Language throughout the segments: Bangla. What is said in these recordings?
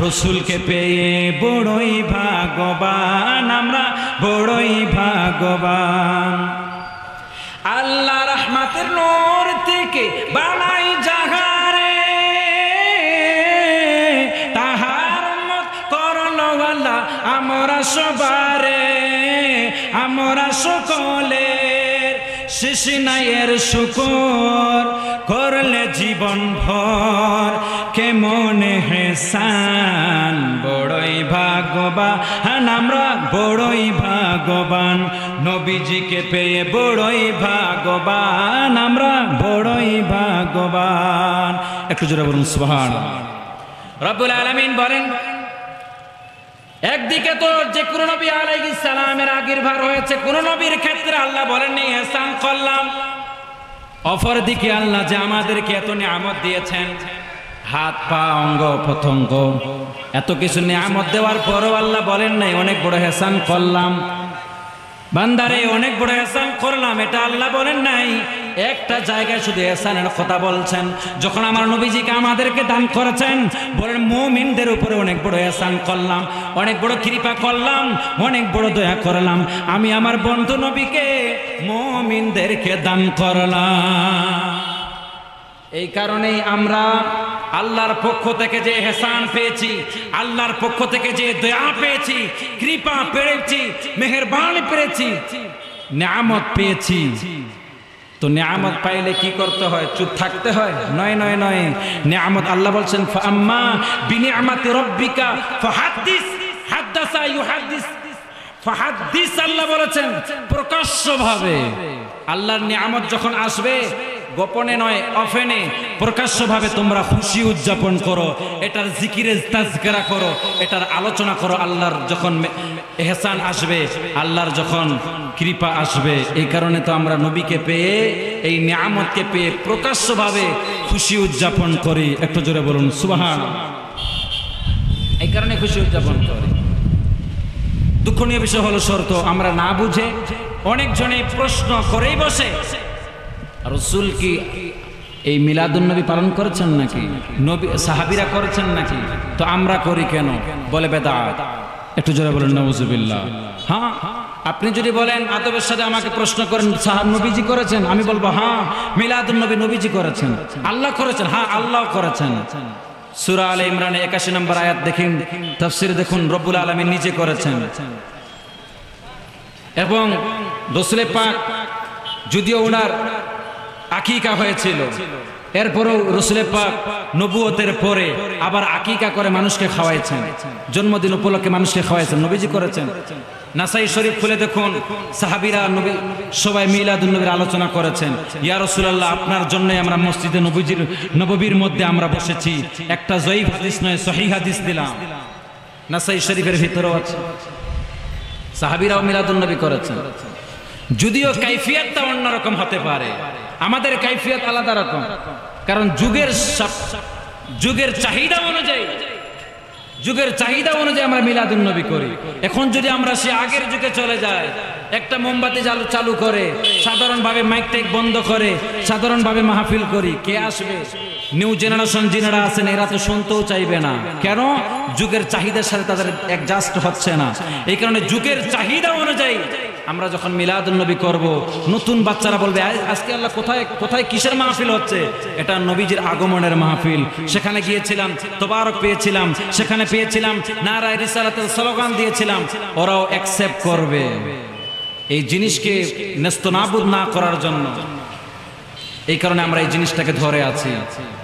রসুলকে পেয়ে বড়ই ভাগ্যবান, আমরা বড়ই ভাগ্যবান। আল্লাহ রহমতের নূর থেকে বানাই জাহারে, তাহার উম্মত করলো আল্লাহ আমরা সবারে, আমরা সকলের শেষ নাই এর শুকর, করলে জীবন ভর কেমন হেসান, বড়ই ভাগ্যবান, আমরা বড়ই ভাগ্যবান। নবীজিকে পেয়ে বড়ই ভাগ্যবান, আমরা বড়ই ভাগ্যবান। একটু জোরে বলুন সুবহানাল্লাহ। রব্বুল আলামিন বলেন, একদিকে তো যে কোন নবী আলাইহিস সালামের আবির্ভাব হয়েছে, কোন নবীর ক্ষেত্রে আল্লাহ বলেননি ইহসান করলাম। অপরদিকে আল্লাহ যে আমাদেরকে এত নিয়ামত দিয়েছেন, হাত পা অঙ্গ প্রত্যঙ্গ এত কিছু নিয়ামত দেওয়ার পরও আল্লাহ বলেন নাই অনেক বড় ইহসান করলাম বান্দারে, অনেক বড় ইহসান করলাম, এটা আল্লাহ বলেন নাই। একটা জায়গায় শুধু ইহসানের কথা বলছেন, যখন আমার নবীজিকে আমাদেরকে দান করেছেন, বলেন মুমিনদের উপরে অনেক বড় ইহসান করলাম, অনেক বড় কৃপা করলাম, অনেক বড় দয়া করলাম। আমি আমার বন্ধু নবীকে মুমিনদেরকে দান করলাম। এই কারণেই আমরা আল্লাহর পক্ষ থেকে যে ইহসান পেয়েছি, আল্লাহর পক্ষ থেকে যে দয়া পেয়েছি, কৃপা পেয়েছি, মেহেরবানি পেয়েছি, নিয়ামত পেয়েছি, তো নিয়ামত পাইলে কি করতে হয়? চুপ থাকতে হয়? নয় নয় নয়, নিয়ামত আল্লাহ বলছেন ফাম্মা বিনিআমাতি রাব্বিকা ফাহাদ্দিস, হাদ্দাসা ইউহাদ্দিস, ফাহাদ্দিস আল্লাহ বলেছেন প্রকাশ্যভাবে। আল্লাহর নিয়ামত যখন আসবে গোপনে নয় অফেনে প্রকাশ্যভাবে তোমরা খুশি উদযাপন করো, এটার জিকিরে তাজকিরা করো, এটার আলোচনা করো। আল্লাহর যখন ইহসান আসবে, আল্লাহর যখন কৃপা আসবে, এই কারণে তো আমরা নবীকে পেয়ে, এই নিয়ামতকে পেয়ে প্রকাশ্যভাবে খুশি উদযাপন করি। একটু জোরে বলুন সুবহানাল্লাহ। এই কারণে খুশি উদযাপন করি। দুঃখনীয় বিষয় হলো শর্ত আমরা না বুঝে অনেকজনে প্রশ্ন করেই বসে, রাসূল কি এই মিলাদুন নবী পালন করেছেন নাকি? নবী সাহাবীরা করেছেন নাকি? তো আমরা করি কেন? বলে বেদাত। একটু জোরে বলেন নাউজুবিল্লাহ। হ্যাঁ, আপনি যদি বলেন আদবের সাথে আমাকে প্রশ্ন করেন সাহাব নবীজি করেছেন, আমি বলবো হ্যাঁ মিলাদুন নবী নবীজি করেছেন। আল্লাহ করেছেন? হ্যাঁ আল্লাহ করেছেন। সূরা আলে ইমরানে 81 নম্বর আয়াত দেখেন, তাফসীর দেখুন, রব্বুল আলামিন নিজে করেছেন। এবং রাসূল পাক যদিও ওনার আকিকা হয়েছিল, এরপরও রাসূল পাক নবুয়তের পরে আবার আকিকা করে মানুষকে খাওয়াইছেন, জন্মদিন উপলক্ষে মানুষকে খাওয়াইছেন, নবীজি করেছেন। নাসাই শরীফ খুলে দেখুন, সাহাবীরা নবী সবাই মিলাদুন নবীর আলোচনা করেছেন। ইয়া রাসূলুল্লাহ, আপনার জন্যই আমরা মসজিদে নববীর মধ্যে আমরা বসেছি, একটা জয়ীফ হাদিস নয় সহিহ হাদিস দিলাম। নাসাই শরীফের ভিতরেও আছে, সাহাবীরাও মিলাদুন নবী করেছেন। যদিও কাইফিয়াতটা অন্যরকম হতে পারে, আমাদের কাইফিয়াত আলাদা রকম, কারণ যুগের চাহিদা অনুযায়ী আমরা মিলাদুন নবী করি। এখন যদি আমরা সে আগের যুগে চলে যাই, একটা মোমবাতি চালু করে সাধারণভাবে মাইক টাইক বন্ধ করে সাধারণভাবে মাহফিল করি, কে আসবে? নিউ জেনারেশন যিনারা আছেন এরা তো শুনতেও চাইবে না। কেন? যুগের চাহিদার সাথে তাদের অ্যাডজাস্ট হচ্ছে না। এই কারণে যুগের চাহিদা অনুযায়ী আমরা যখন মিলাদুন নবী করব, নতুন বাচ্চারা বলবে আজকে আল্লাহ কোথায় কিসের মাহফিল হচ্ছে? এটা নবীজির আগমনের মাহফিল। সেখানে গিয়েছিলাম, তোবারক পেয়েছিলাম, সেখানে পেয়েছিলাম নারায়ে রিসালাতের স্লোগান দিয়েছিলাম, ওরাও অ্যাকসেপ্ট করবে। এই জিনিসকে নেস্তনাবুদ না করার জন্য, এই কারণে আমরা এই জিনিসটাকে ধরে আছি।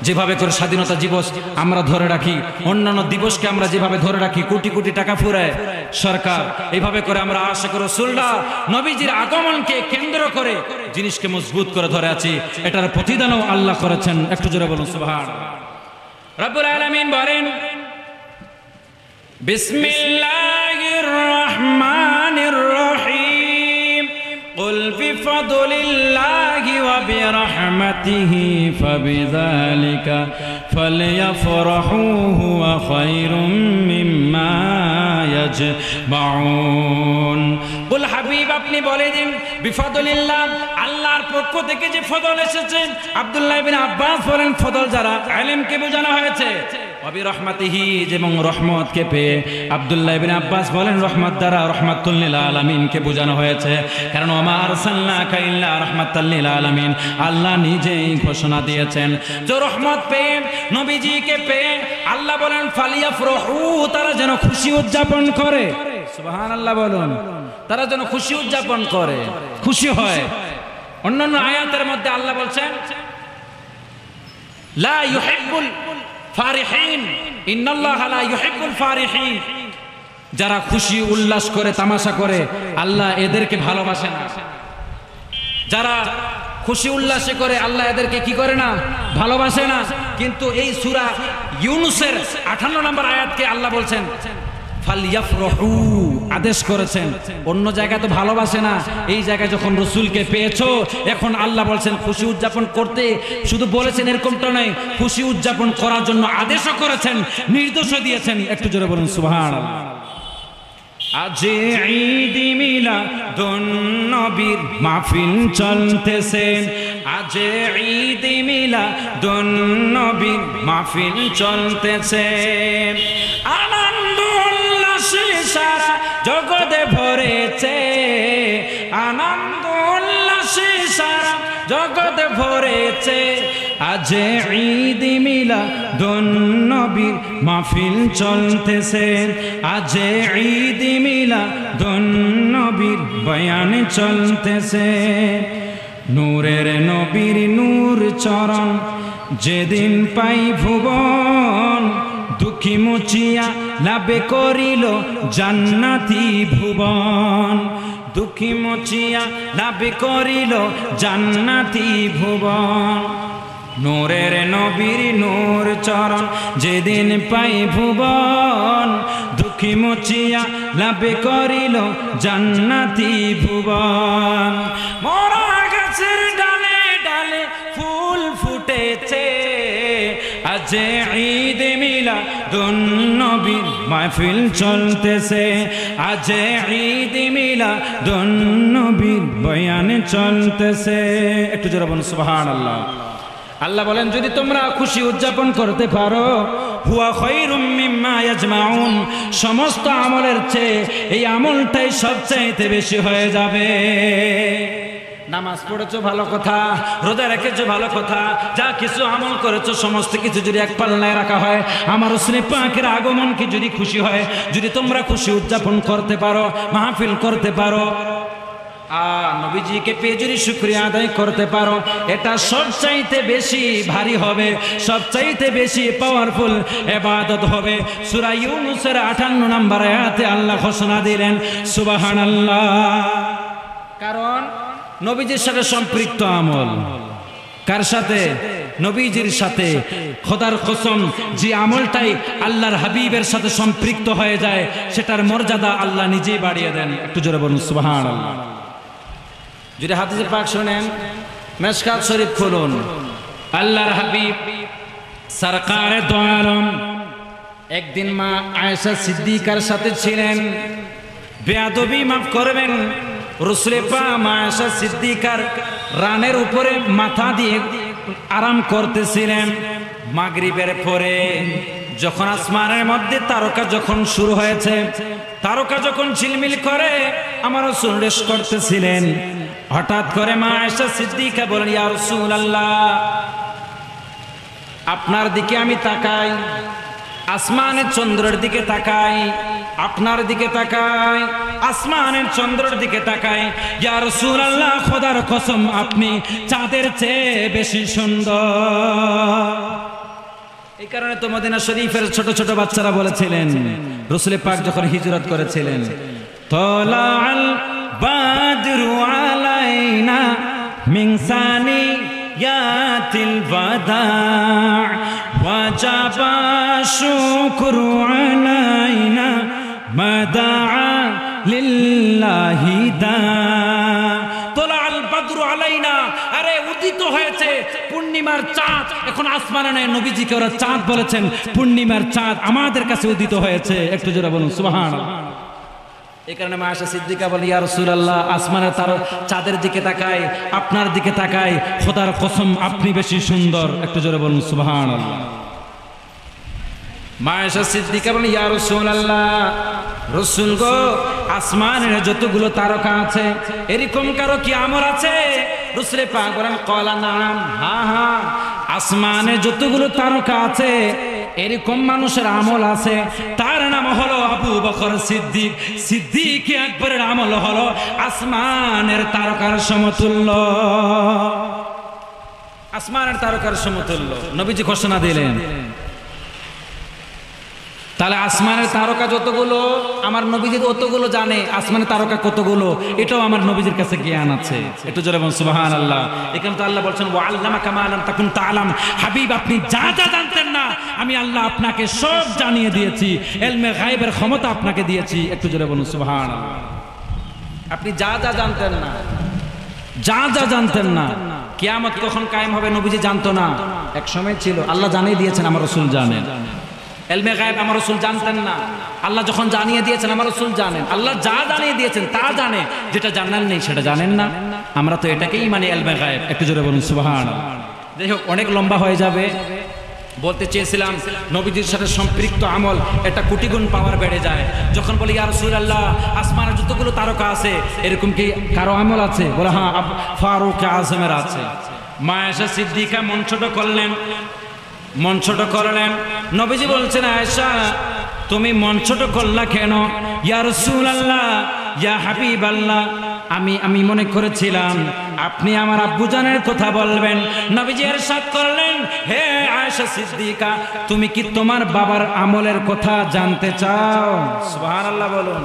যেভাবে করে স্বাধীনতা দিবস আমরা ধরে রাখি, অন্যান্য দিবসকে আমরা যেভাবে ধরে রাখি, কোটি কোটি টাকা ফুরায় সরকার, এইভাবে করে আমরা আশিক রাসূলুল্লাহ নবীজির আগমনকে কেন্দ্র করে জিনিসকে মজবুত করে ধরে আছি। এটার প্রতিদানও আল্লাহ করেছেন। একটু জোরে বলুন সুবহানাল্লাহ। রব্বুল আলামিন বলেন, বিসমিল্লাহির রহমানির রহিম, কুল বিফাদলিল্লাহি ওয়া বিরহমাতিহি ফাবিযালিকা ফালইফরাহু হুয়া খায়রুম মিম্মা ইয়াজমাউন। কুল হাবিব আপনি বলে দিন, বিফাদলিল্লাহ আল্লাহর পক্ষ থেকে যে ফজল এসেছে। আব্দুল্লাহ ইবনে আব্বাস বলেন, ফজল যারা ইলমকে বোঝানো হয়েছে, ওয়াবি রহমাতিহি, এবং রহমতকে পেয়ে আব্দুল্লাহ ইবনে আব্বাস বলেন রহমত দ্বারা রহমাতুল লিল আলামিনকে বোঝানো হয়েছে, কারণ ওমা আরসালনাকা ইল্লা রাহমাতাল লিল আলামিন, আল্লাহ নিজেই ঘোষণা দিয়েছেন যে রহমত পেয়ে নবীজিকে পেয়ে আল্লাহ বলেন ফালিয়াফরাহু, তারা যেন খুশি উদযাপন করে। সুবহানাল্লাহ বলুন, তারা যেন খুশি উদযাপন করে, খুশি হয়। অন্যান্য আয়াতের মধ্যে আল্লাহ বলছেন লা ইউহিব্বুল ফারিহিন, ইন্নাল্লাহা লা ইউহিব্বুল ফারিহিন, যারা খুশি উল্লাস করে তামাশা করে আল্লাহ এদেরকে ভালোবাসে না। যারা খুশি উল্লাসে করে আল্লাহ এদেরকে কি করে না, ভালোবাসে না। কিন্তু এই সূরা ইউনূসের 58 নম্বর আয়াতকে আল্লাহ বলছেন ফালইয়াফরাহু, আদেশ করেছেন। অন্য জায়গায় তো ভালোবাসে না, এই জায়গায় যখন রাসূলকে পেয়েছো এখন আল্লাহ বলছেন খুশি উদযাপন করতে। শুধু বলেছেন এরকমটা নয়, খুশি উদযাপন করার জন্য আদেশও করেছেন, নির্দেশও দিয়েছেন। একটু জোরে বলুন সুবহানাল্লাহ। আজ ঈদ মিলাদুন নবীর মাহফিল চলতেছে, আজ ঈদ মিলাদুন নবীর মাহফিল চলতেছে, আনন্দ উল্লাসে সারা জগতে ভরেছে, আনন্দ উল্লাসে সারা জগতে ভরেছে, আজ ঈদ মিলাদুন নবীর মাহফিল চলতেছে, আজ ঈদ মিলাদুন নবীর বয়ান চলতেছে। নূরের নবীর নূর চরণ যেদিন পাই ভুবন, দুঃখী মুচিয়া লাভে করিল জান্নাতি ভুবন, দুঃখী মুচিয়া লাভে করিল জান্নাতি ভুবন। নূরের নবীর নূর চরণ যেদিন পাই ভুবন, দুঃখী মুচিয়া লাভে করিল জান্নাতি ভুবন। মরা গাছের ডালে ডালে ফুল ফুটেছে, আজ ঈদ মিলাদুন নবীর মাহফিল চলতেছে, আজ ঈদ মিলাদুন নবীর বয়ান চলতেছে। একটু জোরে বলুন সুবহানাল্লাহ। আল্লাহ বলেন যদি তোমরা খুশি উদযাপন করতে পারো, হুয়া খায়রুম মিম্মা ইয়াজমাউন, সমস্ত আমলের চেয়ে এই আমলটাই সবচাইতে বেশি হয়ে যাবে। নামাজ পড়েছো ভালো কথা, রোজা রেখেছো ভালো কথা, যা কিছু আমল করেছো সমস্ত কিছু যদি এক পাল্লায় রাখা হয়, আমার রাসূল পাকের আগমন কি যদি খুশি হয়, যদি তোমরা খুশি উদযাপন করতে পারো, মাহফিল করতে পারো, নবীজিকে পেয়ে যদি শুকরিয়া আদায় করতে পারো, এটা সবচাইতে বেশি ভারী হবে, সবচাইতে বেশি পাওয়ারফুল ইবাদত হবে। সূরা ইউনূসের 58 নম্বর আয়াতে আল্লাহ ঘোষণা দিলেন সুবহানাল্লাহ। কারণ নবীজির সাথে সম্পৃক্ত আমল, কার সাথে? নবীজির সাথে। খোদার কসম, যে আমলটাই আল্লাহর হাবিবের সাথে সম্পৃক্ত হয়ে যায় সেটার মর্যাদা আল্লাহ নিজেই বাড়িয়ে দেন। একটু জোরে বলুন সুবহানাল্লাহ। যদি হাদিসে পাক শুনেন, মিশকাত শরীফ খুলুন, আল্লাহর হাবিব সরকারে দো আলম একদিন মা আয়েশা সিদ্দিকার সাথে ছিলেন। বেয়াদবি মাফ করবেন, রাসূল পাক মা আয়েশা সিদ্দিকার রানের উপরে মাথা দিয়ে আরাম করতেছিলেন। মাগরিবের পরে যখন আসমানের মধ্যে তারকা যখন শুরু হয়েছে, তারকা যখন ঝিলমিল করে আমার রাসূল রেশ করতেছিলেন, হঠাৎ করে মা আয়েশা সিদ্দিকা বলেন, ইয়া রাসূলুল্লাহ, আপনার দিকে আমি তাকাই, আসমানের চন্দ্রের দিকে তাকাই, আপনার দিকে তাকাই, আসমানের চন্দ্রের দিকে তাকাই, ইয়া রাসূলুল্লাহ, খোদার কসম আপনি চাঁদের চেয়ে বেশি সুন্দর। এই কারণে তো মদিনা শরীফের ছোট ছোট বাচ্চারা বলেছিলেন, রাসূল পাক যখন হিজরত করেছিলেন, তালাআল বাদরু আলাইনা মিন সানিয়াতিল ওয়াদা ওয়াজাবা শুকরু আলাইনা মাদাআ লিল্লাহি দা। তালাআল বাদরু আলাইনা, আরে উদিত হয়েছে পূর্ণিমার চাঁদ। এখন আসমানে নয়, নবীজিকে ওরা চাঁদ বলেছেন, পূর্ণিমার চাঁদ আমাদের কাছে উদিত হয়েছে। একটু জোরে বলুন সুবহানাল্লাহ। এই কারণে মা আয়েশা সিদ্দিকা বলে, ইয়া রাসূলুল্লাহ, আসমানের তারা চাঁদের দিকে তাকায়, আপনার দিকে তাকায়, খোদার কসম আপনি বেশি সুন্দর। একটু জোরে বলুন সুবহানাল্লাহ। মা আয়েশা সিদ্দিকা বলেন, ইয়া রাসূলুল্লাহ, রাসূল গো, আসমানের যতগুলো তারকা আছে এরকম কারো কি আমল আছে? রাসূল পাক বলেন, ক্বালা নাম, হ্যাঁ হ্যাঁ, আসমানে যতগুলো তারকা আছে এরকম মানুষের আমল আছে। তার নাম হলো আবু বকর সিদ্দিক। সিদ্দিক আকবরের আমল হলো আসমানের তারকার সমতুল্য, আসমানের তারকার সমতুল্য। নবীজি ঘোষণা দিলেন। তাহলে আসমানের তারকা যতগুলো আমার নবীজি ততগুলো জানে, আসমানের তারকা কতগুলো এটাও আমার নবীজির কাছে জ্ঞান আছে। একটু জোরে বলুন সুবহানাল্লাহ। এখানে তো আল্লাহ বলছেন, ওয়া আল্লামাকা মা লাম তাকুন তা'লাম, হাবিব আপনি যা যা জানতেন না আমি আল্লাহ আপনাকে সব জানিয়ে দিয়েছি, ইলমে গায়বের ক্ষমতা আপনাকে দিয়েছি। একটু জোরে বলুন সুবহানাল্লাহ। আপনি যা যা জানতেন না, যা যা জানতেন না, কিয়ামত কখন কায়েম হবে নবীজি জানতো না, এক সময় ছিল, আল্লাহ জানিয়ে দিয়েছেন, আমার রাসূল জানেন। ইলমে গায়ব আমার রাসূল জানতেন না, আল্লাহ যখন জানিয়ে দিয়েছেন আমার রাসূল জানেন। আল্লাহ যা জানিয়ে দিয়েছেন তা জানে, যেটা জানেন নেই সেটা জানেন না। আমরা তো এটাকেই মানে ইলমে গায়ব। একটু জোরে বলুন সুবহানাল্লাহ। যাই হোক, অনেক লম্বা হয়ে যাবে। বলতে চেয়েছিলাম নবীজির সাথে সম্পৃক্ত আমল এটা কোটি গুণ পাওয়ার বেড়ে যায়। যখন বলি ইয়া রাসূলুল্লাহ, আসমানের যতগুলো তারকা আছে এরকম কি কারো আমল আছে? বলে হ্যাঁ, ফারুক আযমের আছে। মা আয়েশা সিদ্দিকা মন ছোট করলেন, মন ছোট করলেন। নবীজি বলছেন, আয়েশা তুমি মন ছোট করলা কেন? ইয়া রাসূলুল্লাহ, ইয়া হাবিবাল্লাহ, আমি মনে করেছিলাম আপনি আমার আব্বুজানের কথা বলবেন। নবীজি ইরশাদ করলেন, হে আয়েশা সিদ্দিকা, তুমি কি তোমার বাবার আমলের কথা জানতে চাও? সুবহানাল্লাহ বলুন।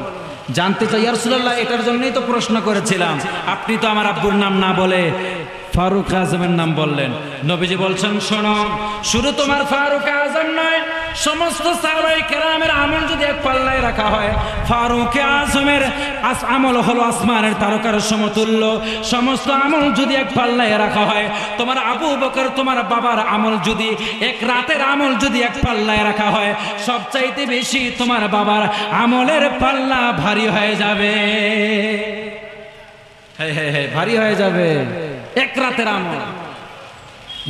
জানতে চাই ইয়া রাসূলুল্লাহ, এটার জন্যই তো প্রশ্ন করেছিলাম। আপনি তো আমার আব্বুর নাম না বলে ফারুক আজমের নাম বললেন। নবীজি বলছেন, শোনো, শুধু তোমার ফারুক আজম নয়, সমস্ত সাহাবায়ে কেরামের আমল যদি এক পাল্লায় রাখা হয়, ফারুক আজমের আমল হলো আসমানের তারকার সমতুল্য। সমস্ত আমল যদি এক পাল্লায় রাখা হয়, তোমার আবু বকর তোমার বাবার আমল যদি এক রাতের আমল যদি এক পাল্লায় রাখা হয়, সবচাইতে বেশি তোমার বাবার আমলের পাল্লা ভারী হয়ে যাবে। ভারী হয়ে যাবে এক রাতের আমল।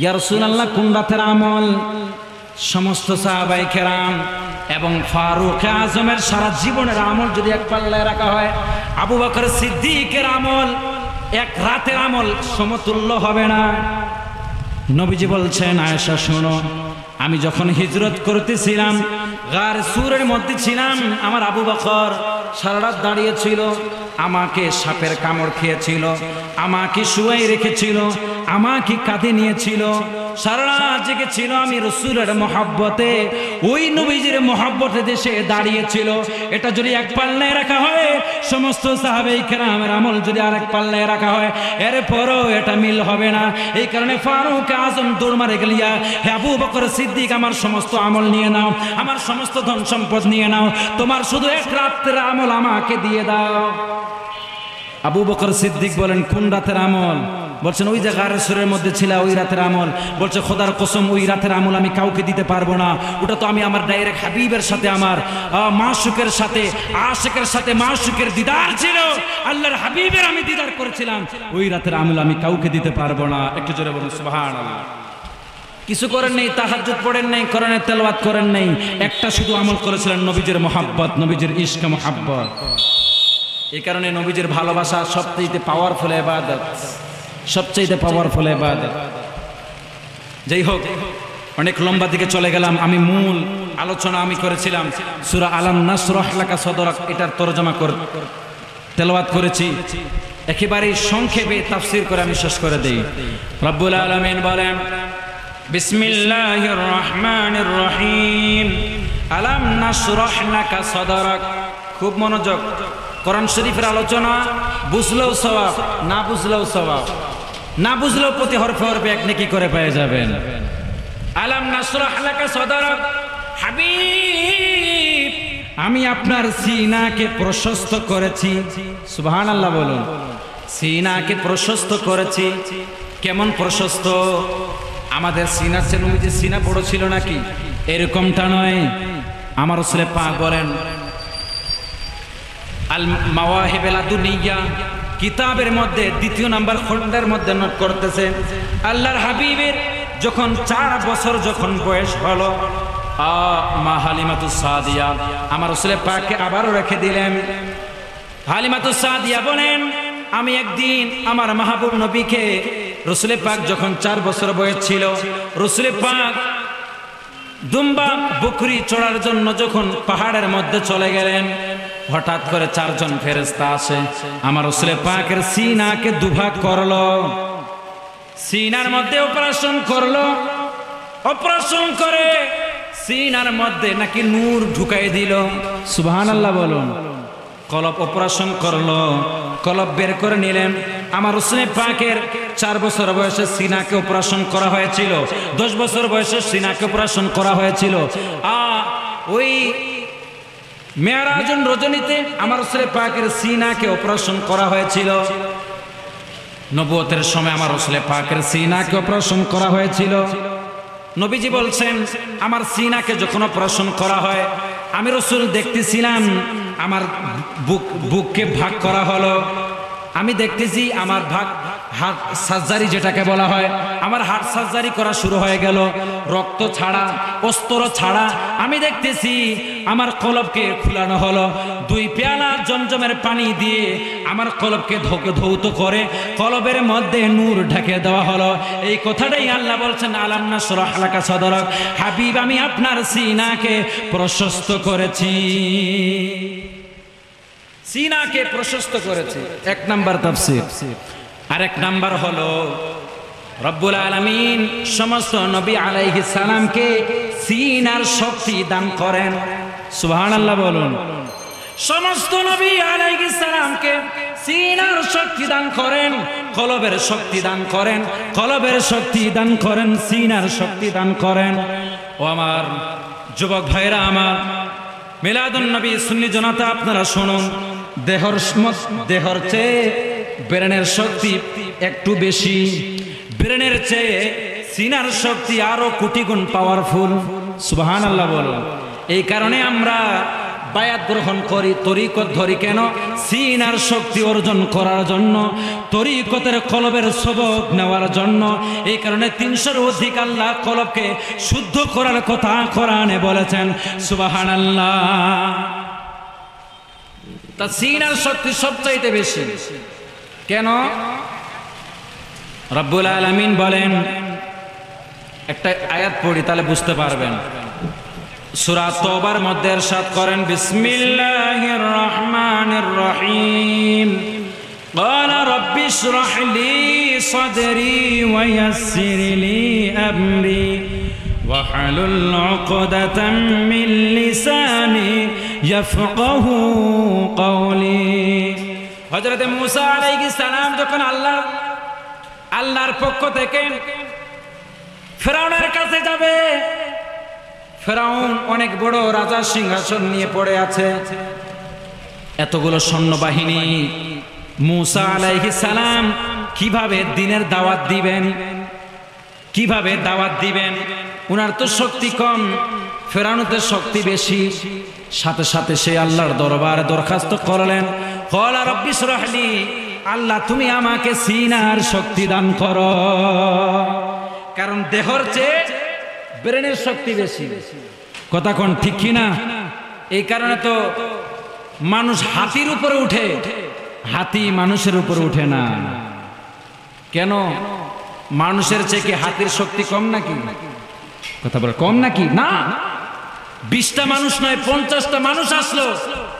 ইয়া রাসূলুল্লাহ, কোন রাতের আমল? সমস্ত সাহাবায়ে কেরাম এবং ফারুক আজমের সারা জীবনের আমল যদি এক পাল্লায় রাখা হয়, আবু বকর সিদ্দিকের আমল এক রাতের আমল সমতুল্য হবে না। নবীজি বলছেন, আয়েশা শোনো, আমি যখন হিজরত করতেছিলাম, গার সুরের মধ্যে ছিলাম, আমার আবু বকর সারা রাত দাঁড়িয়ে ছিল, আমাকে সাপের কামড় খেয়েছিল, আমাকে শুয়াই রেখেছিল, আমাকে কাঁধে নিয়েছিল, সারা রাত জেগেছিল। আমি রাসূলের মহব্বতে, ওই নবীজির মহব্বতে দেশে দাঁড়িয়েছিল। এটা যদি এক পাল্লায় রাখা হয়, সমস্ত সাহাবায়ে কেরামের আমল যদি আরেক পাল্লায় রাখা হয়, এরপরও এটা মিল হবে না। এই কারণে ফারুক আজম দৌড় মারে গেলিয়া, হে আবু বকর সিদ্দিক, আমার সমস্ত আমল নিয়ে নাও, আমার সমস্ত ধন সম্পদ নিয়ে নাও, তোমার শুধু এক রাতের আমল আমাকে দিয়ে দাও। আবু বকর সিদ্দিক বলেন, কোন রাতের আমল? বলছেন, ওই যে গারে সুরের মধ্যে ছিল ওই রাতের আমল। বলছে, খোদার কসম, ওই রাতের আমল আমি কাউকে দিতে পারবো না। ওটা তো আমি আমার ডাইরেক্ট হাবিবের সাথে, আমার মাশুকের সাথে, আশিকের সাথে মাশুকের দিদার ছিল, আল্লাহর হাবিবের আমি দিদার করেছিলাম। ওই রাতের আমল আমি কাউকে দিতে পারবো না। একটু জোরে বলুন সুবহানাল্লাহ। কিছু করেন নেই, তাহাজ্জুদ পড়েন নেই, কোরআনের তেলাওয়াত করেন নেই, একটা শুধু আমল করেছিলেন, নবীজির মহব্বত, নবীজির ইশক মহব্বত। এই কারণে নবীজির ভালোবাসা সবচেয়ে পাওয়ারফুল ইবাদত, সবচেয়ে পাওয়ারফুল ইবাদত। যাই হোক, অনেক লম্বা দিকে চলে গেলাম। আমি মূল আলোচনা আমি করেছিলাম সূরা আলাম নাশরাহ লাকা সাদরাক, এটার তরজমা করে তেলাওয়াত করেছি। একেবারে সংক্ষেপে তাফসীর করে আমি শেষ করে দেই। রব্বুল আলামিন বলেন, বিসমিল্লাহির রহমানির রহিম, আলাম নাশরাহ লাকা সাদরাক। খুব মনোযোগ, কোরআন শরীফের আলোচনা বুঝলেও সওয়াব, না বুঝলেও সওয়াব, না বুঝলেও প্রতি হরফে হরফে এক নেকি করে পেয়ে যাবেন। আলাম নাশরাহ লাকা সাদরাক, হাবিব আমি আপনার সিনাকে প্রশস্ত করেছি। সুবহানাল্লাহ বলুন। সিনাকে প্রশস্ত করেছি। কেমন প্রশস্ত? আমাদের সিনার চেয়ে নবীজির সিনা বড় ছিল নাকি? এরকমটা নয়। আমার রাসূল পাক বলেন, আল মাওয়াহিবুল লাদুনিয়া কিতাবের মধ্যে 2 নম্বর খণ্ডের মধ্যে নোট করতেছে, আল্লাহর হাবিবের যখন 4 বছর যখন বয়স হলো, মা হালিমাতুস সাদিয়া আমার রাসূল পাককে আবারও রেখে দিলেন। হালিমাতুস সাদিয়া বলেন, আমি একদিন আমার মাহবুব নবীকে, রাসূল পাক যখন 4 বছর বয়স ছিল, রাসূল পাক দুম্বা বকরি চড়ার জন্য যখন পাহাড়ের মধ্যে চলে গেলেন, হঠাৎ করে 4 জন ফেরেশতা আসে, আমার রাসূল পাকের সিনাকে দুভাগ করলো, সিনার মধ্যে অপারেশন করলো, অপারেশন করে সিনার মধ্যে নাকি নূর ঢুকাই দিল। সুবহানাল্লাহ বলুন। কলব অপারেশন করলো, কলব বের করে নিলেন। আমার রাসূল পাকের 4 বছর বয়সে সিনাকে অপারেশন করা হয়েছিল, 10 বছর বয়সে সিনাকে অপারেশন করা হয়েছিল। ওই মেরাজুন রজনীতে আমার রাসূল পাকের সিনাকে অপারেশন করা হয়েছিল। নবুয়তের সময় আমার রাসূল পাকের সিনাকে অপারেশন করা হয়েছিল। নবীজি বলছেন, আমার সিনাকে যখন অপারেশন করা হয়, আমি রাসূল দেখতেছিলাম আমার বুককে ভাগ করা হলো, আমি দেখতেছি আমার হার্ট সার্জারি যেটাকে বলা হয়, আমার হার্ট সার্জারি করা শুরু হয়ে গেল, রক্ত ছাড়া, অস্ত্র ছাড়া। আমি দেখতেছি আমার কলবকে খুলানো হলো, 2 পেয়ালা জমজমের পানি দিয়ে আমার কলবকে ধৌত করে কলবের মধ্যে নূর ঢেকে দেওয়া হলো। এই কথাটাই আল্লাহ বলছেন, আলাম নাশরাহ লাকা সাদরাক, হাবিব আমি আপনার সিনাকে প্রশস্ত করেছি, সিনাকে প্রশস্ত করেছে। 1 নাম্বার তাফসীর। আর 1 নাম্বার হলো রব্বুল আলামিন সমস্ত নবী আলাইহিস সালামকে সিনার শক্তি দান করেন। সুবহানাল্লাহ বলুন। সমস্ত নবী আলাইহিস সালামকে সিনার শক্তি দান করেন, কলবের শক্তি দান করেন, কলবের শক্তি দান করেন, সিনার শক্তি দান করেন। ও আমার যুবক ভাইরা, আমার মিলাদুন নবী সুন্নি জনতা, আপনারা শুনুন, দেহর চেয়ে ব্রেনের শক্তি একটু বেশি, ব্রেনের চেয়ে সিনার শক্তি আরো কোটি গুণ পাওয়ারফুল। সুবহানাল্লাহ বলুন। এই কারণে আমরা বায়াত গ্রহণ করি, তরিকত ধরি কেন? সিনার শক্তি অর্জন করার জন্য, তরিকতের কলবের সবক নেওয়ার জন্য। এই কারণে 300-এর অধিক আল্লাহ কলবকে শুদ্ধ করার কথা কোরআনে বলেছেন। সুবহানাল্লাহ। তা সিনার শক্তি সবচাইতে বেশি কেন? রব্বুল আলামিন বলেন, একটা আয়াত পড়ি তাহলে বুঝতে পারবেন। সূরা তওবার মধ্যে ইরশাদ করেন, বিসমিল্লাহির রহমানির রহিম, قال رب اشرح لي صدري ويسر لي أمري واحلل عقدة من لساني يفقه قولي। হযরত মূসা আলাইহিস সালাম যখন আল্লাহর পক্ষ থেকে ফেরাউনের কাছে যাবে, ফেরাউন অনেক বড় রাজার সিংহাসন নিয়ে পড়ে আছে, এতগুলো সৈন্যবাহিনী, মূসা আলাইহিস সালাম কিভাবে দ্বীনের দাওয়াত দিবেন, কিভাবে দাওয়াত দিবেন? উনার তো শক্তি কম, ফেরাউনের শক্তি বেশি। সাথে সাথে সে আল্লাহর দরবারে দরখাস্ত করলেন, ক্বালা রাব্বি ইশরাহ লি, আল্লাহ তুমি আমাকে সিনার শক্তি দান করো। কারণ দেহর চেয়ে ব্রেনের শক্তি বেশি। কথা কোন ঠিক কি না? এই কারণে তো মানুষ হাতির উপরে উঠে, হাতি মানুষের উপরে উঠে না। কেন? মানুষের চেয়ে কি হাতির শক্তি কম নাকি? কথা বলে কম নাকি? না, 20টা মানুষ নয়, 50টা মানুষ আসলো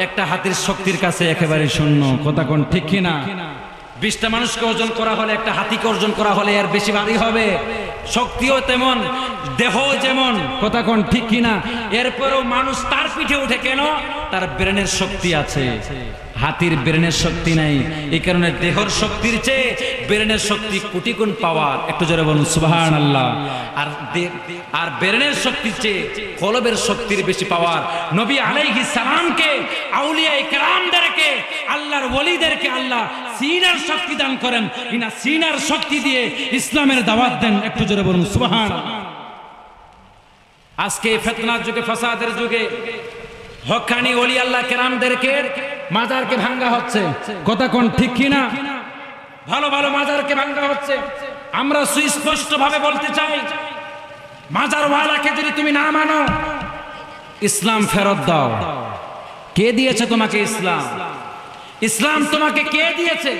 একটা হাতির শক্তির কাছে একেবারে শূন্য। কথা কোন ঠিক কি না? 20টা মানুষকে অর্জন করা হলে, একটা হাতিকে অর্জন করা হলে এর বেশি ভারী হবে, শক্তিও তেমন, দেহ যেমন। কথা কোন ঠিক কি না? এরপরেও মানুষ তার পিঠে উঠে কেন? তার ব্রেনের শক্তি আছে, হাতির ব্রেনের শক্তি নাই। এই কারণে দেহর শক্তির চেয়ে ব্রেনের শক্তি কোটি গুণ পাওয়ার। একটু জোরে বলুন সুবহানাল্লাহ। আর ব্রেনের শক্তির চেয়ে কলবের শক্তির বেশি পাওয়ার। নবী আলাইহিস সালামকে, আউলিয়ায়ে কেরামদেরকে, আল্লাহর ওলিদেরকে আল্লাহ সিনার শক্তি দান করেন। ইনা সিনার শক্তি দিয়ে ইসলামের দাওয়াত দেন। একটু জোরে বলুন সুবহানাল্লাহ। আজকে ফিতনার যুগে, ফাসাদের যুগে হক্কানি ওলি আল্লাহ কেরামদেরকে মাজারকে ভাঙ্গা হচ্ছে। কথা কোন ঠিক কি না? ভালো ভালো মাজারকে ভাঙ্গা হচ্ছে। আমরা সুস্পষ্ট ভাবে বলতে চাই, মাজারওয়ালাকে যদি তুমি না মানো, ইসলাম ফেরত দাও। কে দিয়েছে তোমাকে ইসলাম? ইসলাম তোমাকে কে দিয়েছে?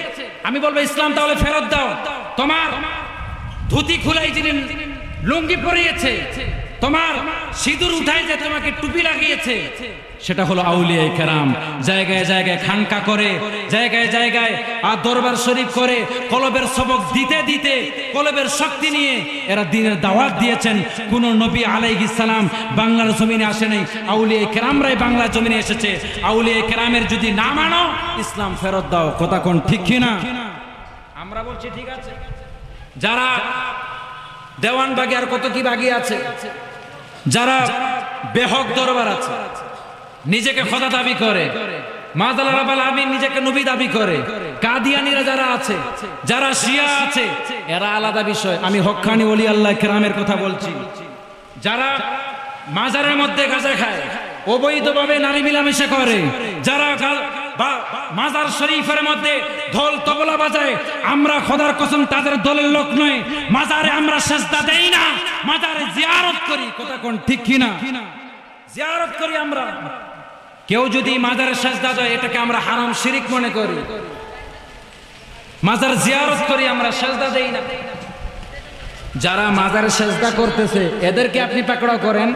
আমি বলবো ইসলাম তাহলে ফেরত দাও। তোমার ধুতি খুলাই যিনি লুঙ্গি পরিয়েছে, তোমার সিঁদুর উঠাই যে তোমাকে টুপি লাগিয়েছে, সেটা হলো আউলিয়া কেরাম। জায়গায় জায়গায় খানকা করে, জায়গায় জায়গায় আর দরবার শরীফ করে, কলবের সবক দিতে দিতে কলবের শক্তি নিয়ে এরা দ্বীনের দাওয়াত দিয়েছেন। কোন নবী আলাইহিস সালাম বাংলার জমিনে আসে নাই, আউলিয়া কেরামরাই বাংলার জমিনে এসেছে। আউলিয়া কেরামের যদি না মানো, ইসলাম ফেরত দাও। কথা কোন ঠিক কিনা? আমরা বলছি ঠিক আছে। যারা দেওয়ানবাগি আর কত কি বাগি আছে, যারা বেহক দরবার আছে, নিজেকে খোদা দাবি করে, মাদাল রাব্বাল আমিন নিজেকে নবী দাবি করে, কাদিয়ানীরা যারা আছে, যারা শিয়া আছে, এরা আলাদা বিষয়। আমি হক্কানি ওলি আল্লাহ কেরামের কথা বলছি। যারা মাজারের মধ্যে গাঁজা খায়, অবৈধভাবে নারী মিলামেশা করে, যারা মাজার শরীফের মধ্যে ঢোল তবলা বাজায়, আমরা খোদার কসম তাদের দলের লোক নয়। মাজারে আমরা সেজদা দেই না, মাজারে জিয়ারত করি। কথা কোন ঠিক কিনা? জিয়ারত করি আমরা। কেউ যদি মাজারে সেজদা দেয়, এটাকে আমরা হারাম শিরিক মনে করি। মাজার জিয়ারত করি আমরা, সেজদা দেই না। যারা মাজারে সেজদা করতেছে এদেরকে আপনি পাকড়াও করেন,